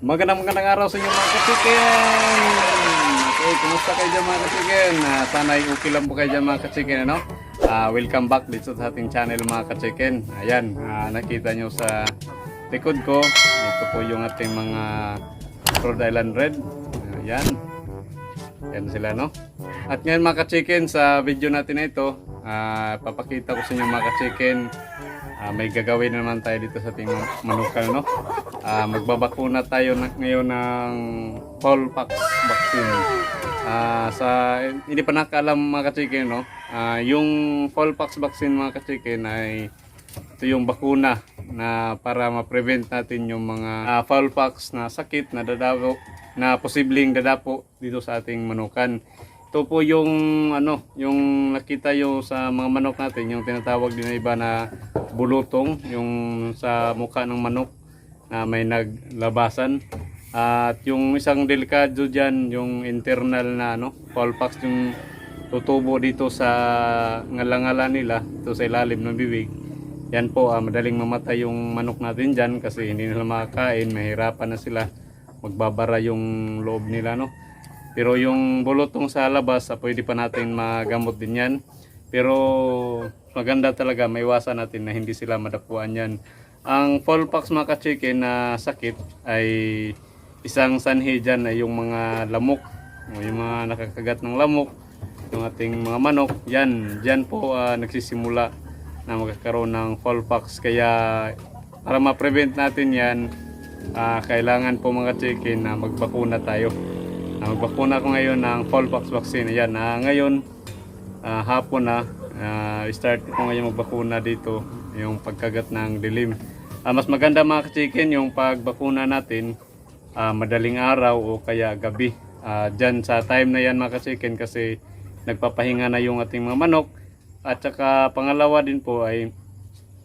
Magandang araw sa inyo mga ka-chicken. Okay, kumusta kayo dyan mga ka-chicken? Sana'y okay lang po kayo dyan mga ka-chicken, ano? Welcome back dito sa ating channel mga ka-chicken. Ayan, nakita nyo sa likod ko. Ito po yung ating mga Rhode Island Red. Ayan. Yan sila, no? At ngayon mga ka-chicken, sa video natin na ito, papakita ko sa inyo mga ka-chicken. May gagawin naman tayo dito sa ating manukal, no? Magbabakuna tayo ngayon ng fowlpox vaccine. Hindi pa nakaalam mga ka-chicken, no? Yung fowlpox vaccine mga ka-chicken ay ito yung bakuna na para ma-prevent natin yung mga fowlpox na sakit na dadapo, na posibleng dadapo dito sa ating manukan. Ito po yung yung nakita yung sa mga manok natin, yung tinatawag din na iba na bulutong, yung sa mukha ng manok na may naglabasan. At yung isang delikado diyan, yung internal na fowlpox, yung tutubo dito sa ngala-ngala nila, ito sa ilalim ng bibig. Yan po, madaling mamatay yung manok natin diyan kasi hindi nila makakain, mahirapan na sila, magbabara yung loob nila, no? Pero yung bulutong sa labas, pwede pa natin magamot din yan. Pero maganda talaga, maiwasan natin na hindi sila madapuan yan. Ang fowlpox mga ka-chicken na sakit ay isang sanhi dyan ay yung mga lamok, o yung mga nakakagat ng lamok, yung ating mga manok. Yan po nagsisimula na magkakaroon ng fowlpox. Kaya para ma-prevent natin yan, kailangan po mga chicken na magbakuna tayo. Magbakuna ko ngayon ng fowlpox vaccine. Ayan, ngayon hapon na start ko ngayon magbakuna dito, yung pagkagat ng dilim. Mas maganda mga ka-chicken yung pagbakuna natin madaling araw o kaya gabi. Dyan sa time na yan mga ka-chicken kasi nagpapahinga na yung ating mga manok. At saka pangalawa din po ay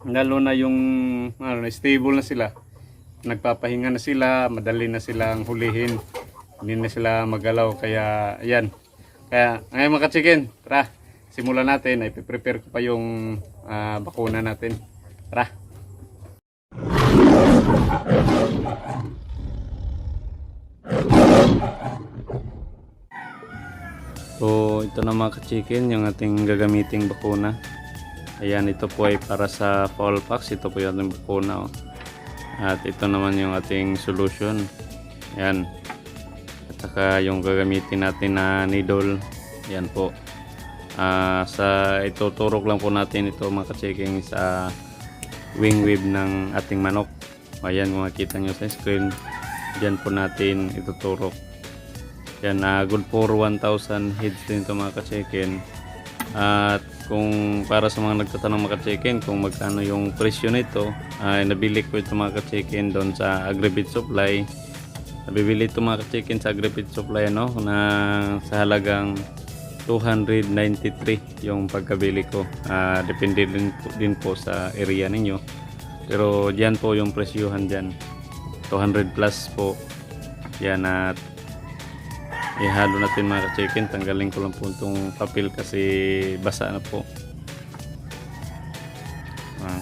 lalo na yung stable na sila. Nagpapahinga na sila, madali na silang hulihin. Hindi na sila magalaw, kaya ayan. Kaya ngayon mga ka-chicken, tara, simulan natin. Prepare ko pa yung bakuna natin. Tara. So ito na mga ka-chicken, yung ating gagamiting bakuna. Ayan, ito po ay para sa fowlpox. Ito po yung ating bakuna, oh. At ito naman yung ating solution. Ayan. At saka yung gagamitin natin na needle. Yan po. Ituturok lang po natin ito mga ka-chicken sa wing web ng ating manok. Ayan, kung makita nyo sa screen, dyan po natin ituturok. Yan, good for 1,000 heads din ito mga ka-chicken. At kung para sa mga nagtatanong mga ka-chicken kung magkano yung presyo nito, nabili ko ito mga ka-chicken doon sa Agribit Supply. Nabibili ito mga ka-chicken sa Agribit Supply na sa halagang 293 yung pagkabili ko. Depende din po sa area ninyo. Pero diyan po yung presyuhan dyan. 200 plus po. Yan, at ihalo natin mga ka-chicken. Tanggalin ko lang po itong papel kasi basa na po.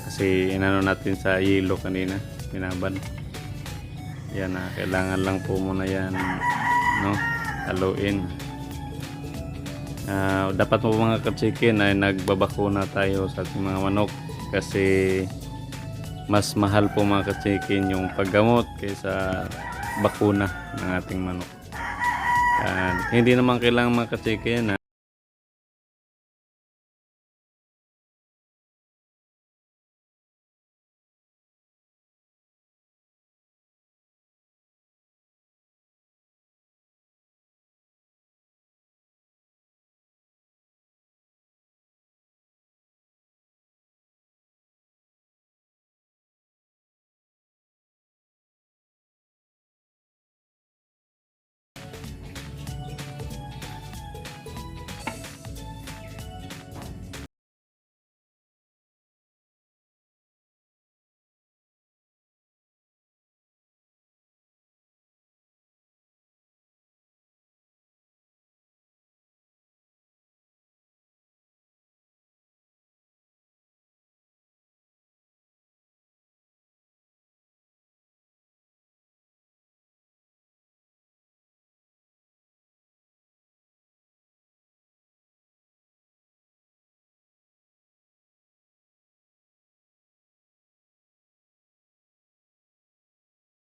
Kasi inano natin sa yelo kanina. Pinaban. Yan, kailangan lang po muna yan haluin. Dapat po mga ka-chicken ay nagbabakuna tayo sa ating mga manok kasi mas mahal po mga ka-chicken yung paggamot kaysa bakuna ng ating manok. Hindi naman kailangan mga ka-chicken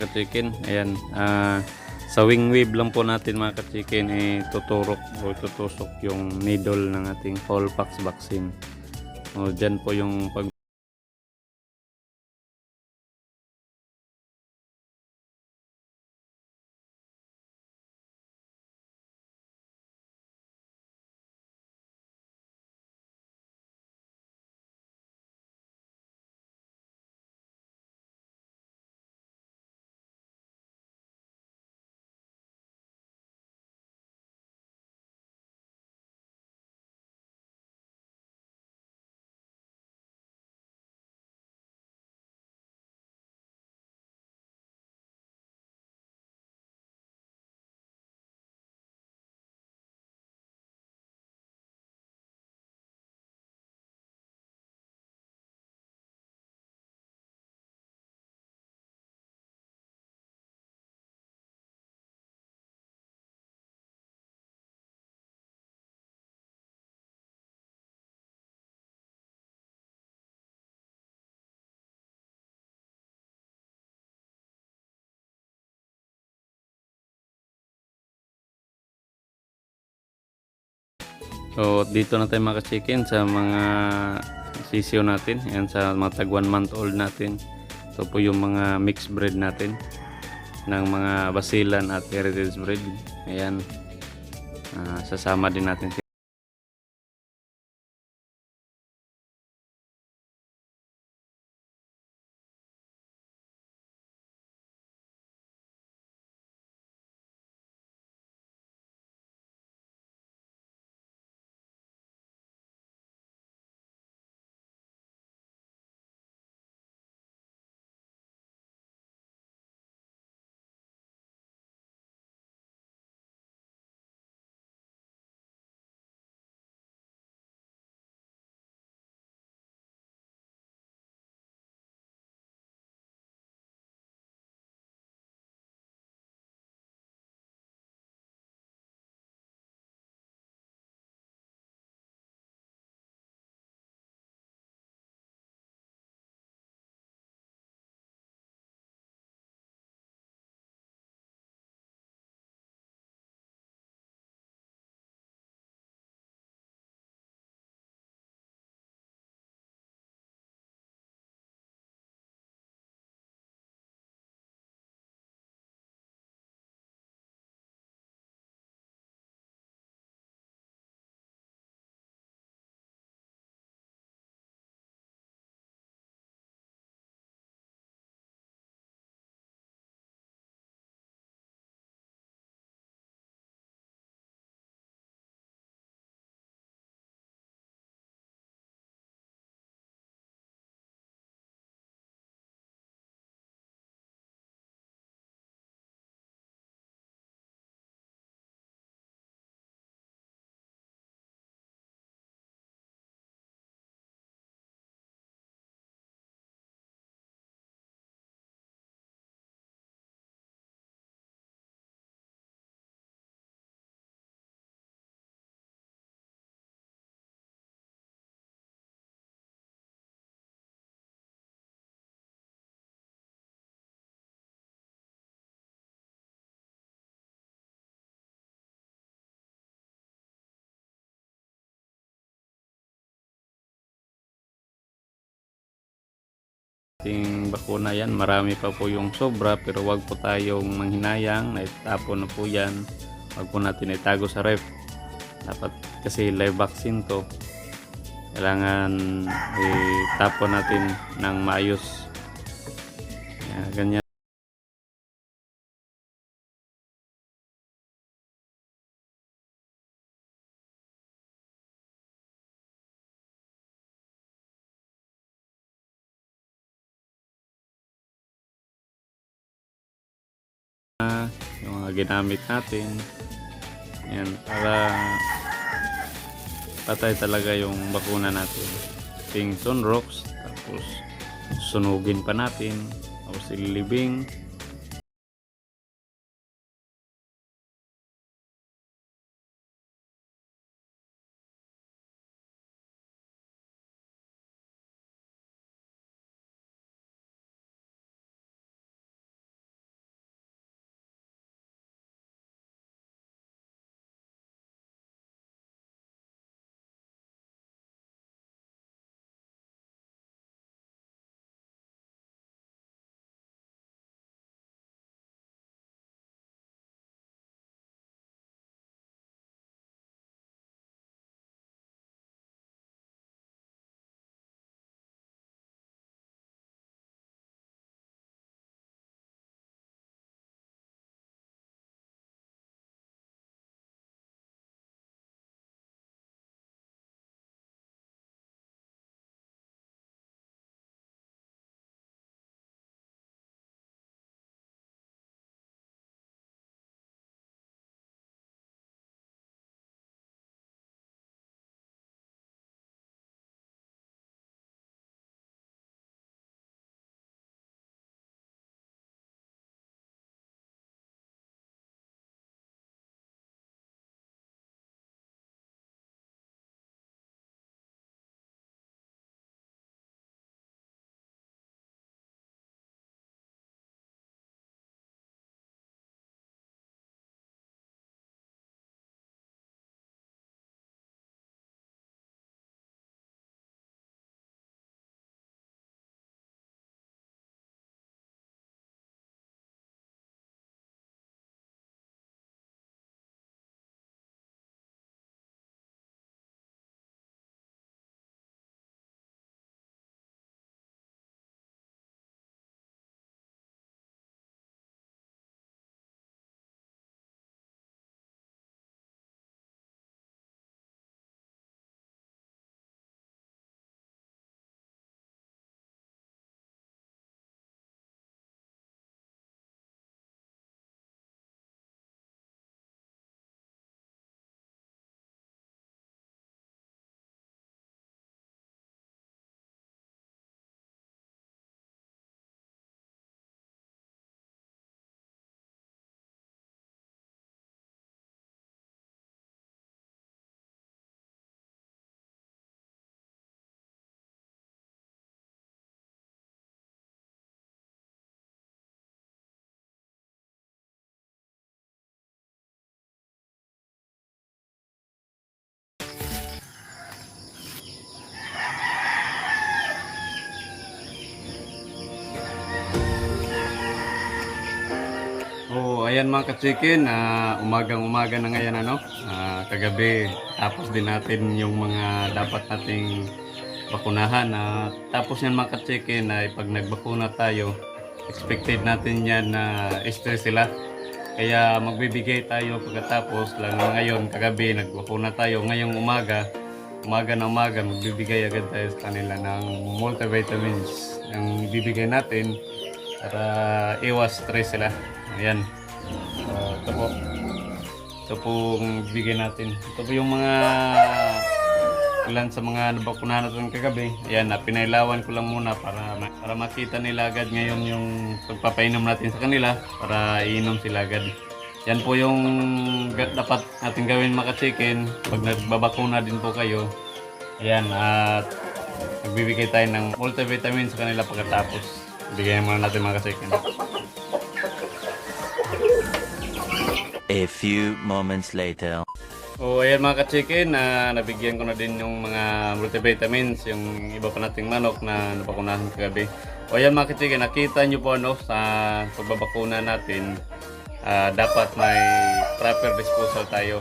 Ka-chicken, ayan. Sa wing weave lang po natin mga ka-chicken, tuturok o tutusok yung needle ng ating fowlpox vaccine. O, dyan po yung pag So dito na tayo mga chicken sa mga sisiyo natin. Ayan, sa mga tag 1 month old natin. Ito po yung mga mixed breed natin ng mga Basilan at Heritage breed. Ayan, sasama din natin. Ating bakuna yan, marami pa po yung sobra, pero wag po tayong manghinayang na itapon na po yan. Wag po natin itago sa ref. Dapat kasi live vaccine to, kailangan itapon natin ng maayos. Ganyan. Yung mga ginamit natin, yan, para patay talaga yung bakuna natin. Ting sunrox, tapos sunugin pa natin, tapos ililibing. So ayan mga ka-chicken, umagang-umaga na ngayon kagabi tapos din natin yung mga dapat nating bakunahan. Tapos yan mga ka-chicken ay pag nagbakuna tayo, expected natin yan na stress sila. Kaya magbibigay tayo pagkatapos, lalo na ngayon kagabi nagbakuna tayo, ngayong umaga na umaga magbibigay agad tayo sa kanila ng multivitamins ang ibibigay natin para iwas stress sila. Ayan. Ito pong bigay natin. Ito po yung mga ilan sa mga nabakunahan natin kagabi. Ayan, pinailawan ko lang muna para makita nila agad ngayon yung pagpapainom natin sa kanila para iinom sila agad. Yan po yung dapat natin gawin mga ka-chicken pag nagbabakuna din po kayo. Ayan, at magbibigay tayo ng multivitamin sa kanila pagkatapos. Bigyan muna natin mga ka-chicken. A few moments later. O ayan mga ka-chicken, nabigyan ko na din yung mga multivitamins, yung iba pa nating manok na nabakunahan kagabi. O ayan mga ka-chicken, nakita nyo po sa pagbabakuna natin, dapat may proper disposal tayo.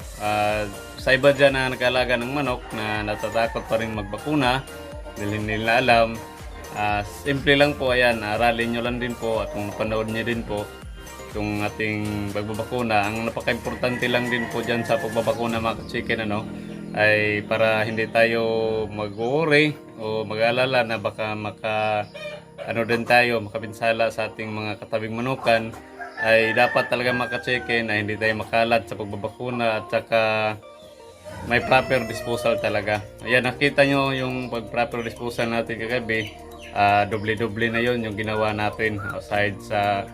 Sa iba dyan na nag-alaga ng manok na natatakot pa rin magbakuna, dahil nila alam, simple lang po, ayan, aralin nyo lang din po at kung panood nyo din po yung ating pagbabakuna. Ang napaka-importante lang din po dyan sa pagbabakuna mga ka-chicken ay para hindi tayo mag-worry o mag-alala na baka makapinsala sa ating mga katabing manukan. Ay dapat talaga mga ka-chicken na hindi tayo makalat sa pagbabakuna at saka may proper disposal talaga. Ayan, nakita nyo yung proper disposal natin kagabi. Doble-doble na yon yung ginawa natin. Aside sa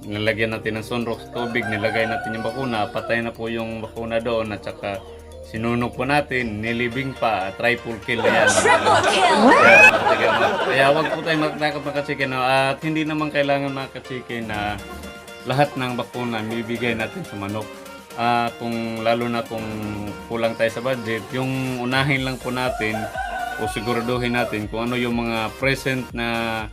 nilagyan natin ng sunrock sa tubig, nilagay natin yung bakuna, patay na po yung bakuna doon at saka sinunog po natin, nilibing pa, triple kill na yan. Kaya wag po tayo matakot mga ka-chicken at hindi naman kailangan mga ka-chicken na lahat ng bakuna bibigay natin sa manok. Lalo na kung kulang tayo sa budget, yung unahin lang po natin o siguraduhin natin kung ano yung mga present na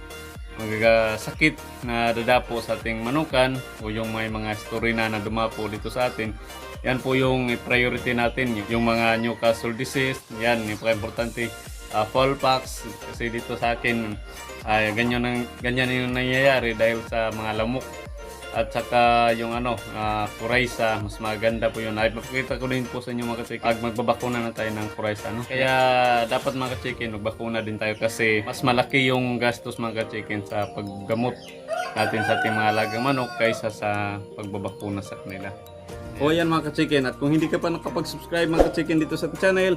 sakit na dadapo sa ating manukan o yung may mga story na dumapo dito sa atin. Yan po yung priority natin, yung mga Newcastle disease, yan yung importante. Fallpox, kasi dito sa akin ganyan yung nangyayari dahil sa mga lamok. At saka yung Coryza, mas maganda po yun. Ay, mapakita ko din po sa inyo mga ka-chicken pag magbabakuna na tayo ng Coryza. Kaya dapat mga ka-chicken, magbakuna din tayo kasi mas malaki yung gastos mga ka-chicken sa paggamot natin sa ating mga alagang manok kaysa sa pagbabakuna sa kanila. O yan mga ka-chicken, at kung hindi ka pa nakapag-subscribe mga ka-chicken dito sa channel,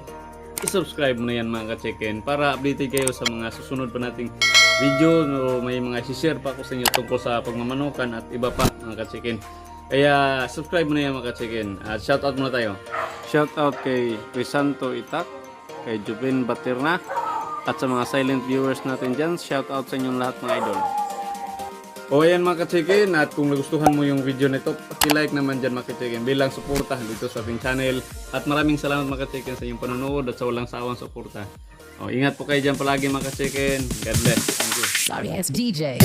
i-subscribe mo na yan mga ka-chicken para updated kayo sa mga susunod pa nating video o may mga i-share pa ako sa inyo tungkol sa pagmamanukan at iba pa mga ka-chicken. Kaya subscribe mo na yan mga ka-chicken. At shoutout muna tayo. Shoutout kay Crisanto Itak, kay Jubin Batirna, at sa mga silent viewers natin dyan. Shoutout sa inyong lahat mga idol. O ayan mga ka-chicken, at kung nagustuhan mo yung video nito, paki-like naman dyan mga ka-chicken bilang suporta dito sa ating channel. At maraming salamat mga ka-chicken sa inyong panonood at sa walang sawang suporta. O, ingat po kayo dyan palagi mga ka-chicken. God bless. Thank you. Sorry, it's DJ.